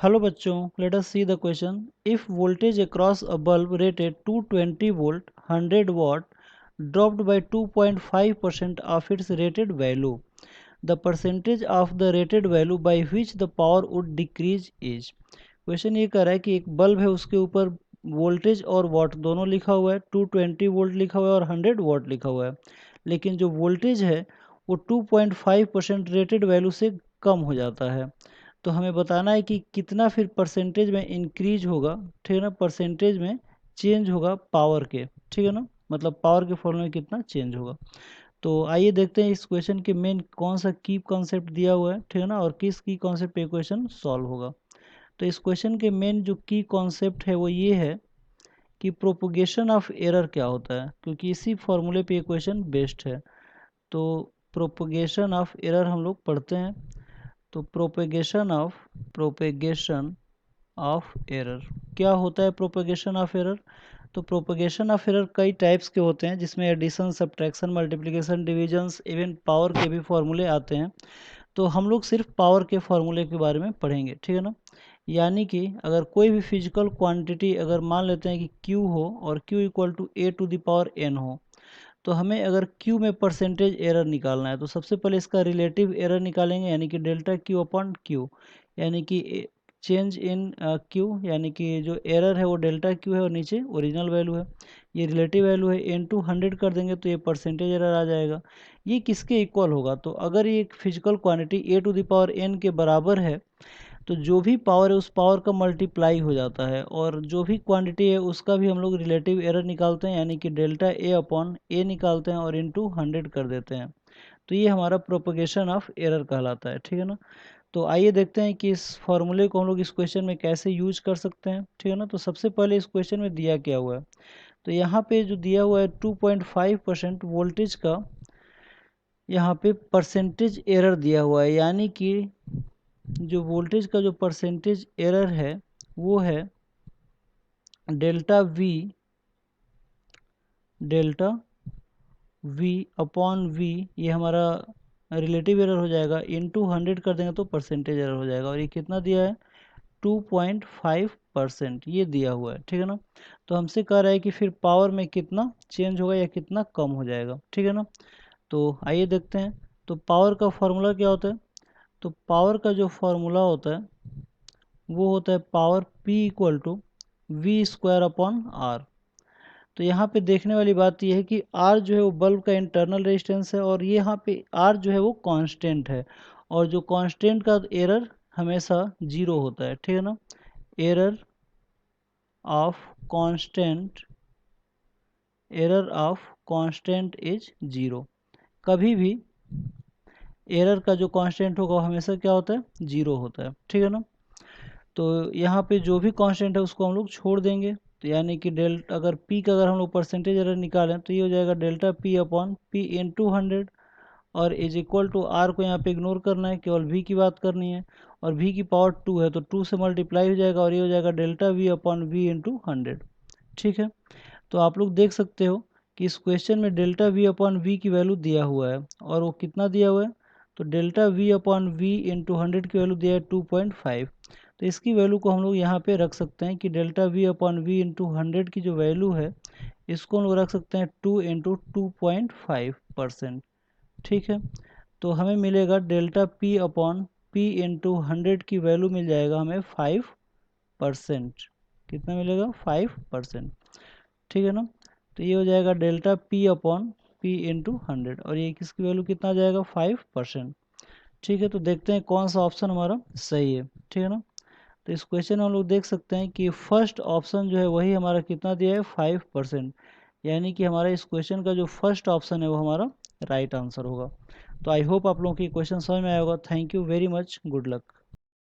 Hello bachchon, let us see the question. If voltage across a bulb rated 220 volt 100 watt dropped by 2.5% of its rated value, the percentage of the rated value by which the power would decrease is. Question ये कर रहा है कि एक bulb है, उसके ऊपर voltage और वाट दोनों लिखा हुआ है, 220 वोल्ट लिखा हुआ है और 100 वाट लिखा हुआ है, लेकिन जो वोल्टेज है वो 2.5% रेटेड वैल्यू से कम हो जाता है। तो हमें बताना है कि कितना फिर परसेंटेज में इंक्रीज होगा, ठीक है ना, परसेंटेज में चेंज होगा पावर के, ठीक है ना, मतलब पावर के फॉर्मूले में कितना चेंज होगा। तो आइए देखते हैं इस क्वेश्चन के मेन कौन सा की कॉन्सेप्ट दिया हुआ है, ठीक है ना, और किस की कॉन्सेप्ट पे क्वेश्चन सॉल्व होगा। तो इस क्वेश्चन के मेन जो की कॉन्सेप्ट है वो ये है कि प्रोपोगेशन ऑफ एरर क्या होता है, क्योंकि इसी फॉर्मूले पे ये क्वेश्चन बेस्ड है। तो प्रोपोगेशन ऑफ एरर हम लोग पढ़ते हैं। तो प्रोपेगेशन ऑफ एरर क्या होता है? प्रोपेगेशन ऑफ एरर, तो प्रोपेगेशन ऑफ एरर कई टाइप्स के होते हैं, जिसमें addition, subtraction, multiplication, divisions, even power के भी फॉर्मूले आते हैं। तो हम लोग सिर्फ पावर के फॉर्मूले के बारे में पढ़ेंगे, ठीक है ना। यानी कि अगर कोई भी फिजिकल क्वांटिटी अगर मान लेते हैं कि Q हो और Q इक्वल टू A⁴ हो, तो हमें अगर Q में परसेंटेज एरर निकालना है तो सबसे पहले इसका रिलेटिव एरर निकालेंगे, यानी कि डेल्टा Q अपॉन Q, यानी कि चेंज इन Q, यानी कि जो एरर है वो डेल्टा Q है और नीचे ओरिजिनल वैल्यू है, ये रिलेटिव वैल्यू है, इनटू 100 कर देंगे तो ये परसेंटेज एरर आ जाएगा। ये किसके इक्वल होगा? तो अगर ये फिजिकल क्वांटिटी A⁴ के बराबर है तो जो भी पावर है उस पावर का मल्टीप्लाई हो जाता है, और जो भी क्वांटिटी है उसका भी हम लोग रिलेटिव एरर निकालते हैं, यानी कि डेल्टा A अपॉन A निकालते हैं और इनटू 100 कर देते हैं। तो ये हमारा प्रोपगेशन ऑफ एरर कहलाता है, ठीक है ना। तो आइए देखते हैं कि इस फॉर्मूले को हम लोग इस क्वेश्चन में कैसे यूज कर सकते हैं, ठीक है ना। तो सबसे पहले इस क्वेश्चन में दिया क्या हुआ है, तो यहाँ पे जो दिया हुआ है 2.5% वोल्टेज का यहाँ पे परसेंटेज एरर दिया हुआ है, यानी कि जो वोल्टेज का जो परसेंटेज एरर है वो है डेल्टा वी अपॉन वी, ये हमारा रिलेटिव एरर हो जाएगा, इनटू 100 कर देंगे तो परसेंटेज एरर हो जाएगा, और ये कितना दिया है? 2.5% ये दिया हुआ है, ठीक है ना। तो हमसे कह रहा है कि फिर पावर में कितना चेंज होगा या कितना कम हो जाएगा, ठीक है ना। तो आइए देखते हैं। तो पावर का फॉर्मूला क्या होता है? तो पावर का जो फॉर्मूला होता है वो होता है power P equal to V² upon R। तो यहाँ पे देखने वाली बात यह है कि R जो है वो बल्ब का इंटरनल रेजिस्टेंस है, और ये यहाँ पे R जो है वो कांस्टेंट है, और जो कांस्टेंट का एरर हमेशा 0 होता है, ठीक है ना। Error of constant is 0। कभी भी एरर का जो कांस्टेंट होगा वो हमेशा क्या होता है? 0 होता है, ठीक है ना। तो यहाँ पे जो भी कांस्टेंट है उसको हम लोग छोड़ देंगे, तो यानी कि अगर P का अगर हम लोग परसेंटेज एरर निकालें तो ये हो जाएगा delta P upon P into 100, और इज इक्वल टू R को यहाँ पे इग्नोर करना है, केवल V की बात करनी है, और V की पावर 2 है तो 2 से मल्टीप्लाई हो जाएगा, और ये हो जाएगा delta V upon V into 100, ठीक है। तो आप लोग देख सकते हो कि इस क्वेश्चन में डेल्टा V अपॉन V की वैल्यू दिया हुआ है, और वो कितना दिया हुआ है? तो delta V upon V into 100 की वैल्यू दिया है 2.5। तो इसकी वैल्यू को हम लोग यहाँ पे रख सकते हैं कि delta V upon V into 100 की जो वैल्यू है इसको हम लोग रख सकते हैं 2 इंटू 2.5%, ठीक है। तो हमें मिलेगा delta P upon P into 100 की वैल्यू मिल जाएगा हमें 5%। कितना मिलेगा? 5%, ठीक है ना। तो ये हो जाएगा delta P upon P into 100, और ये किसकी वैल्यू कितना आ जाएगा? 5%, ठीक है। तो देखते हैं कौन सा ऑप्शन हमारा सही है, ठीक है ना। तो इस क्वेश्चन में हम लोग देख सकते हैं कि फर्स्ट ऑप्शन जो है वही हमारा कितना दिया है? 5%, यानी कि हमारा इस क्वेश्चन का जो फर्स्ट ऑप्शन है वो हमारा राइट आंसर होगा। तो आई होप आप लोगों की क्वेश्चन समझ में आया होगा। Thank you very much, good luck.